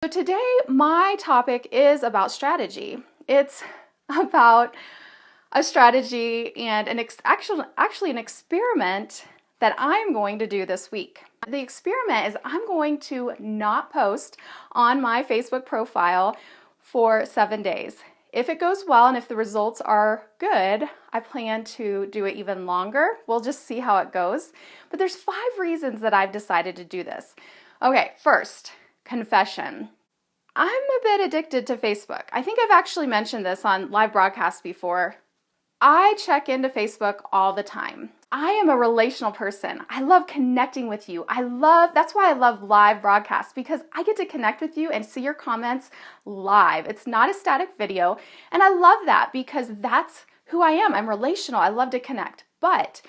So today my topic is about strategy. It's about a strategy and actually an experiment that I'm going to do this week. The experiment is I'm going to not post on my Facebook profile for 7 days. If it goes well and if the results are good, I plan to do it even longer. We'll just see how it goes. But there's 5 reasons that I've decided to do this. Okay, first, confession. I'm a bit addicted to Facebook. I think I've actually mentioned this on live broadcasts before. I check into Facebook all the time. I am a relational person. I love connecting with you. That's why I love live broadcasts, because I get to connect with you and see your comments live. It's not a static video. And I love that because that's who I am. I'm relational. I love to connect. But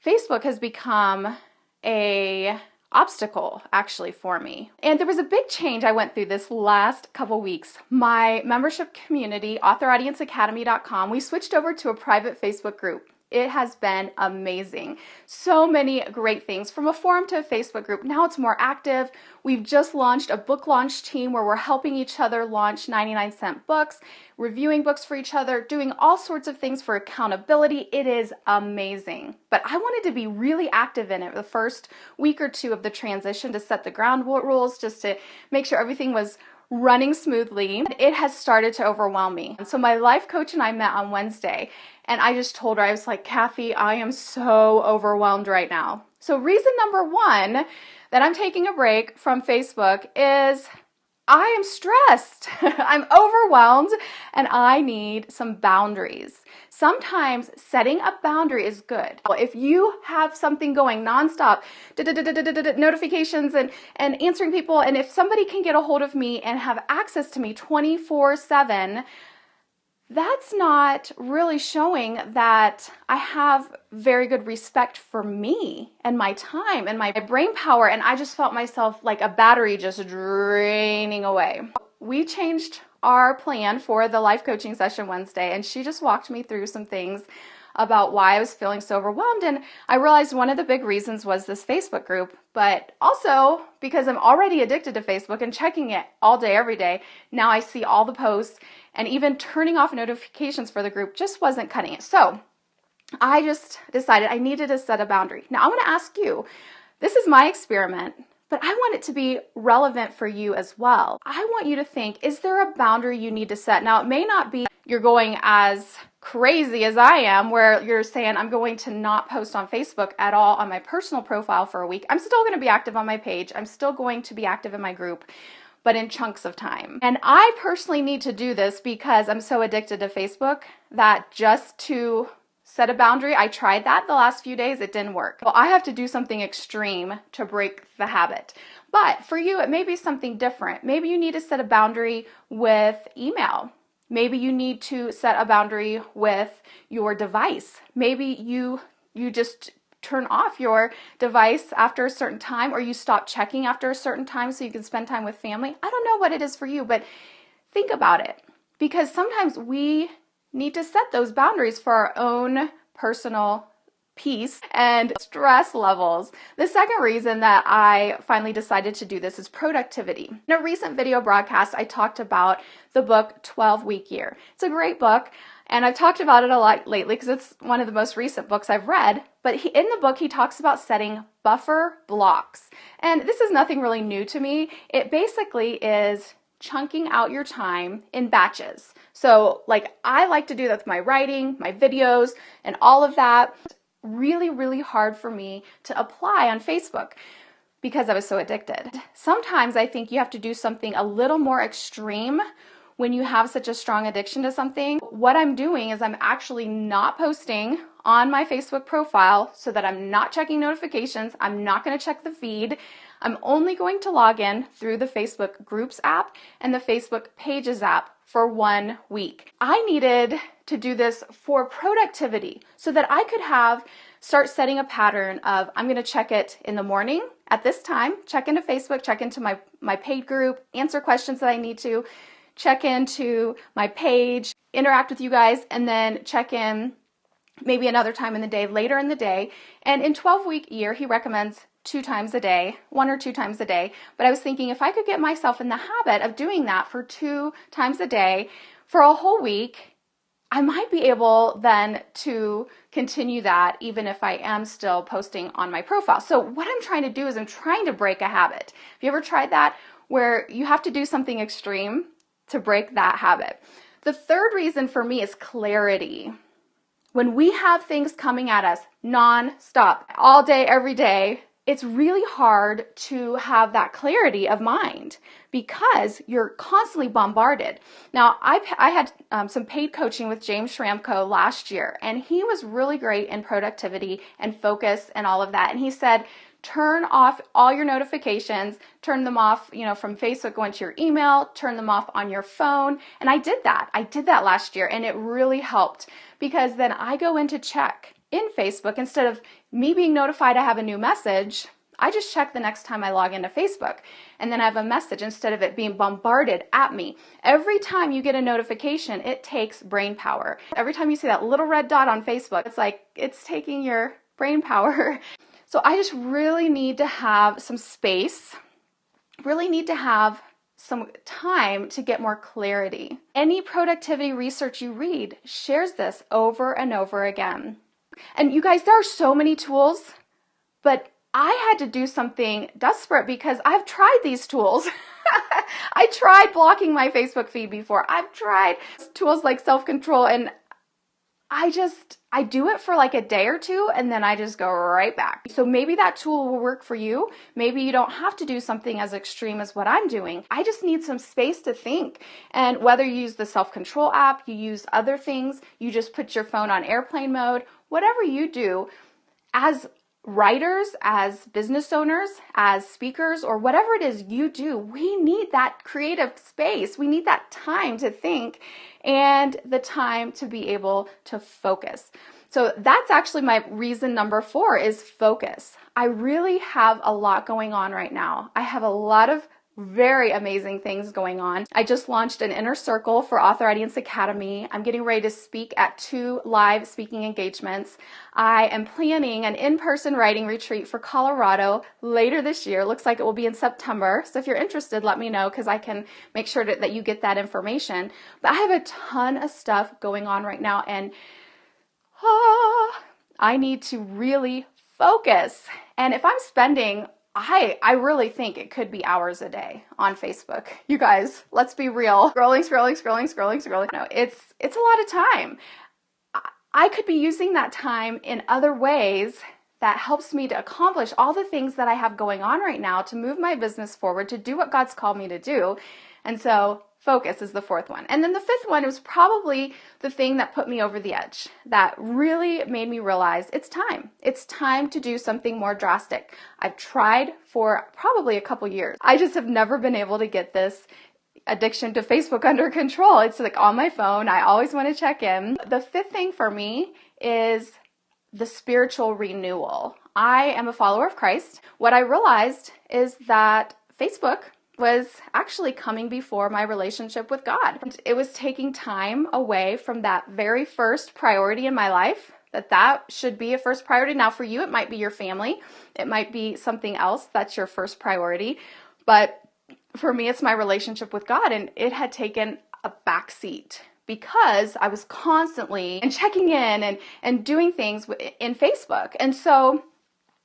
Facebook has become a obstacle actually for me. And there was a big change I went through this last couple weeks. My membership community, authoraudienceacademy.com, we switched over to a private Facebook group. It has been amazing. So many great things, from a forum to a Facebook group. Now it's more active. We've just launched a book launch team where we're helping each other launch 99-cent books, reviewing books for each other, doing all sorts of things for accountability. It is amazing. But I wanted to be really active in it the first week or 2 of the transition to set the ground rules, just to make sure everything was running smoothly. It has started to overwhelm me. And so my life coach and I met on Wednesday, and I just told her, I was like, Kathy, I am so overwhelmed right now. So reason number 1 that I'm taking a break from Facebook is I am stressed. I'm overwhelmed and I need some boundaries. Sometimes setting a boundary is good. If you have something going nonstop, notifications and answering people, and if somebody can get a hold of me and have access to me 24/7, that's not really showing that I have very good respect for me and my time and my brain power. And I just felt myself like a battery just draining away. We changed our plan for the life coaching session Wednesday, and she just walked me through some things about why I was feeling so overwhelmed. And I realized one of the big reasons was this Facebook group, but also because I'm already addicted to Facebook and checking it all day, every day. Now I see all the posts, and even turning off notifications for the group just wasn't cutting it. So I just decided I needed to set a boundary. Now I want to ask you, this is my experiment, but I want it to be relevant for you as well. I want you to think, is there a boundary you need to set? Now, it may not be you're going as crazy as I am, where you're saying, I'm going to not post on Facebook at all on my personal profile for a week. I'm still going to be active on my page. I'm still going to be active in my group, but in chunks of time. And I personally need to do this because I'm so addicted to Facebook that just to set a boundary, I tried that the last few days, it didn't work. Well, I have to do something extreme to break the habit. But for you, it may be something different. Maybe you need to set a boundary with email. Maybe you need to set a boundary with your device. Maybe you just turn off your device after a certain time, or you stop checking after a certain time so you can spend time with family. I don't know what it is for you, but think about it, because sometimes we need to set those boundaries for our own personal peace and stress levels. The second reason that I finally decided to do this is productivity. In a recent video broadcast, I talked about the book 12-Week Year. It's a great book, and I've talked about it a lot lately because it's one of the most recent books I've read. But in the book, he talks about setting buffer blocks. And this is nothing really new to me. It basically is chunking out your time in batches. So like I like to do that with my writing, my videos, and all of that. Really, really hard for me to apply on Facebook because I was so addicted. Sometimes I think you have to do something a little more extreme when you have such a strong addiction to something. What I'm doing is I'm actually not posting on my Facebook profile so that I'm not checking notifications. I'm not going to check the feed. I'm only going to log in through the Facebook Groups app and the Facebook Pages app for 1 week. I needed to do this for productivity so that I could start setting a pattern of I'm going to check it in the morning at this time, check into Facebook, check into my paid group, answer questions that I need to, check into my page, interact with you guys, and then check in maybe another time in the day, later in the day. And in 12-week year, he recommends 2 times a day, 1 or 2 times a day. But I was thinking if I could get myself in the habit of doing that for 2 times a day for a whole week, I might be able then to continue that even if I am still posting on my profile. So what I'm trying to do is I'm trying to break a habit. Have you ever tried that where you have to do something extreme to break that habit? The third reason for me is clarity. When we have things coming at us non-stop, all day, every day, it's really hard to have that clarity of mind because you're constantly bombarded. Now, I had some paid coaching with James Schramko last year, and he was really great in productivity and focus and all of that. And he said, turn off all your notifications, turn them off, from Facebook, go into your email, turn them off on your phone. And I did that. I did that last year, and it really helped because then I go in to check in Facebook instead of me being notified I have a new message. I just check the next time I log into Facebook, and then I have a message instead of it being bombarded at me. Every time you get a notification, it takes brain power. Every time you see that little red dot on Facebook, it's like it's taking your brain power. So I just really need to have some space, really need to have some time to get more clarity. Any productivity research you read shares this over and over again. And you guys, there are so many tools, but I had to do something desperate because I've tried these tools. I tried blocking my Facebook feed before. I've tried tools like self-control, and I do it for like a day or two, and then I just go right back. So maybe that tool will work for you. Maybe you don't have to do something as extreme as what I'm doing. I just need some space to think. And whether you use the self-control app, you use other things, you just put your phone on airplane mode, whatever you do, as writers, as business owners, as speakers, or whatever it is you do, we need that creative space. We need that time to think and the time to be able to focus. So that's actually my reason number 4 is focus. I really have a lot going on right now. I have a lot of very amazing things going on. I just launched an inner circle for Author Audience Academy. I'm getting ready to speak at 2 live speaking engagements. I am planning an in-person writing retreat for Colorado later this year. Looks like it will be in September. So if you're interested, let me know because I can make sure that you get that information. But I have a ton of stuff going on right now, and I need to really focus. And if I'm spending I really think it could be hours a day on Facebook. You guys, let's be real. Scrolling. No, it's a lot of time. I could be using that time in other ways that helps me to accomplish all the things that I have going on right now to move my business forward, to do what God's called me to do. And so focus is the 4th one. And then the 5th one was probably the thing that put me over the edge, that really made me realize it's time. It's time to do something more drastic. I've tried for probably a couple years. I just have never been able to get this addiction to Facebook under control. It's like on my phone. I always want to check in. The 5th thing for me is the spiritual renewal. I am a follower of Christ. What I realized is that Facebook was actually coming before my relationship with God. It was taking time away from that very first priority in my life, that should be a first priority. Now for you, it might be your family. It might be something else that's your first priority. But for me, it's my relationship with God, and it had taken a backseat because I was constantly checking in and doing things in Facebook. And so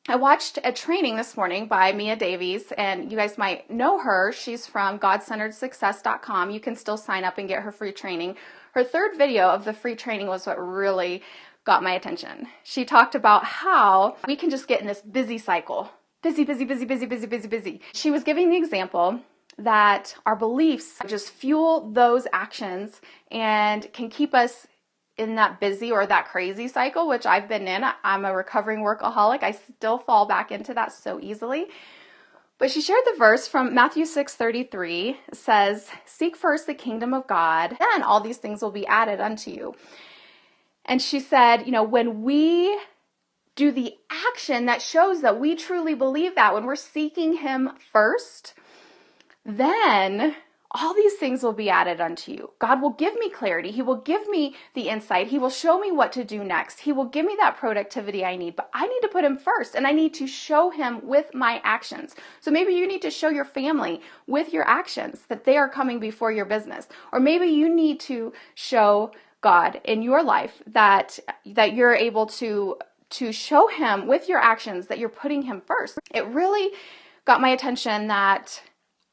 I watched a training this morning by Mia Davies, and you guys might know her. She's from GodCenteredSuccess.com. You can still sign up and get her free training. Her 3rd video of the free training was what really got my attention. She talked about how we can just get in this busy cycle. Busy. She was giving the example that our beliefs just fuel those actions and can keep us in that busy or that crazy cycle, which I've been in. I'm a recovering workaholic. I still fall back into that so easily. But she shared the verse from Matthew 6:33. It says, "Seek first the kingdom of God, then all these things will be added unto you." And she said, when we do the action that shows that we truly believe that, when we're seeking Him first, then all these things will be added unto you. God will give me clarity. He will give me the insight. He will show me what to do next. He will give me that productivity I need, but I need to put him first, and I need to show him with my actions. So maybe you need to show your family with your actions that they are coming before your business. Or maybe you need to show God in your life that you're able to show him with your actions that you're putting him first. It really got my attention that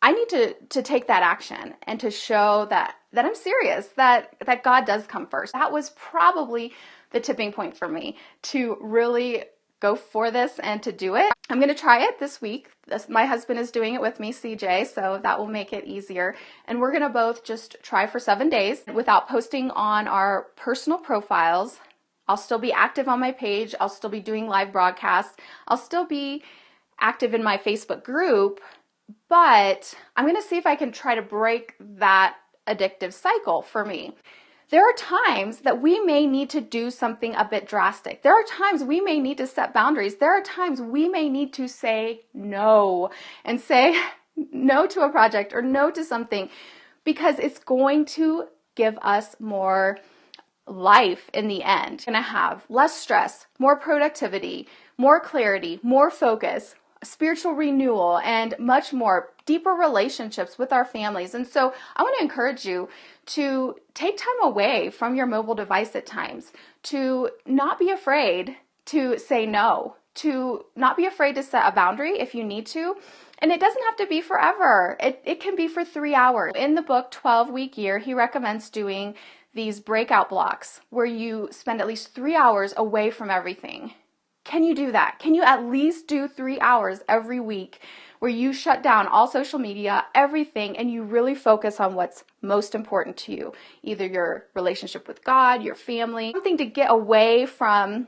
I need to take that action and to show that I'm serious, that God does come first. That was probably the tipping point for me to really go for this and to do it. I'm going to try it this week. My husband is doing it with me, CJ, so that will make it easier. And we're going to both just try for 7 days without posting on our personal profiles. I'll still be active on my page. I'll still be doing live broadcasts. I'll still be active in my Facebook group. But I'm going to see if I can try to break that addictive cycle for me. There are times that we may need to do something a bit drastic. There are times we may need to set boundaries. There are times we may need to say no and say no to a project or no to something because it's going to give us more life in the end. We're going to have less stress, more productivity, more clarity, more focus, spiritual renewal, and much more, deeper relationships with our families. And so I want to encourage you to take time away from your mobile device at times, to not be afraid to say no, to not be afraid to set a boundary if you need to. And it doesn't have to be forever. It can be for 3 hours. In the book, 12-Week Year, he recommends doing these breakout blocks where you spend at least 3 hours away from everything. Can you do that? Can you at least do 3 hours every week where you shut down all social media, everything, and you really focus on what's most important to you? Either your relationship with God, your family, something to get away from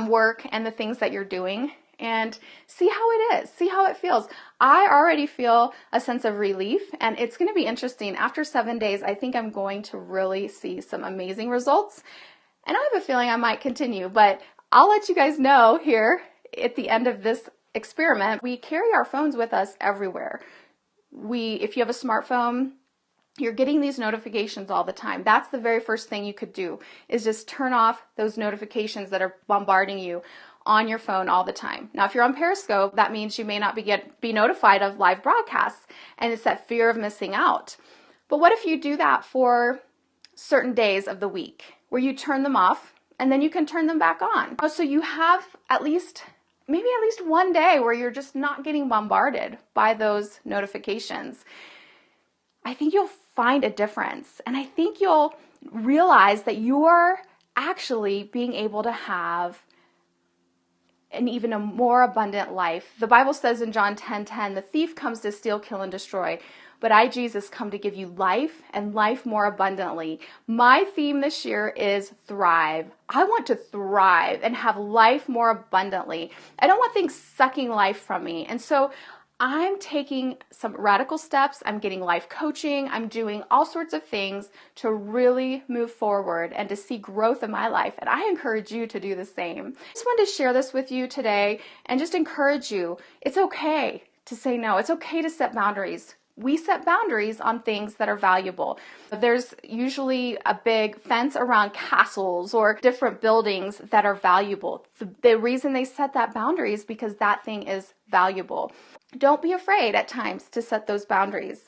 work and the things that you're doing, and see how it is, see how it feels. I already feel a sense of relief, and it's going to be interesting. After 7 days, I think I'm going to really see some amazing results, and I have a feeling I might continue, but I'll let you guys know here at the end of this experiment. We carry our phones with us everywhere. If you have a smartphone, you're getting these notifications all the time. That's the very first thing you could do, is just turn off those notifications that are bombarding you on your phone all the time. Now, if you're on Periscope, that means you may not be notified of live broadcasts, and it's that fear of missing out. But what if you do that for certain days of the week where you turn them off, and then you can turn them back on? So you have maybe at least one day where you're just not getting bombarded by those notifications. I think you'll find a difference. And I think you'll realize that you're actually being able to have an even a more abundant life. The Bible says in John 10:10, the thief comes to steal, kill, and destroy. But I, Jesus, come to give you life and life more abundantly. My theme this year is thrive. I want to thrive and have life more abundantly. I don't want things sucking life from me. And so I'm taking some radical steps. I'm getting life coaching. I'm doing all sorts of things to really move forward and to see growth in my life. And I encourage you to do the same. I just wanted to share this with you today and just encourage you. It's okay to say no. It's okay to set boundaries. We set boundaries on things that are valuable. There's usually a big fence around castles or different buildings that are valuable. The reason they set that boundary is because that thing is valuable. Don't be afraid at times to set those boundaries.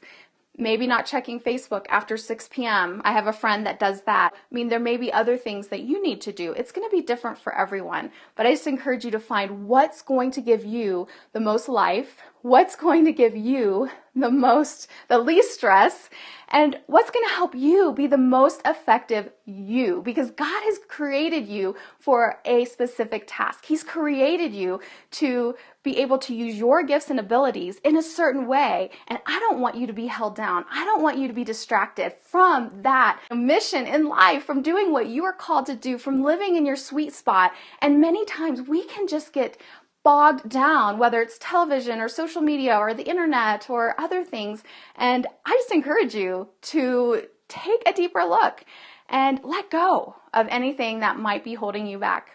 Maybe not checking Facebook after 6 p.m. I have a friend that does that. I mean, there may be other things that you need to do. It's going to be different for everyone. But I just encourage you to find what's going to give you the most life, what's going to give you the least stress, and what's going to help you be the most effective you, because God has created you for a specific task. He's created you to be able to use your gifts and abilities in a certain way, and I don't want you to be held down. I don't want you to be distracted from that mission in life, from doing what you are called to do, from living in your sweet spot. And many times we can just get bogged down, whether it's television or social media or the internet or other things. And I just encourage you to take a deeper look and let go of anything that might be holding you back.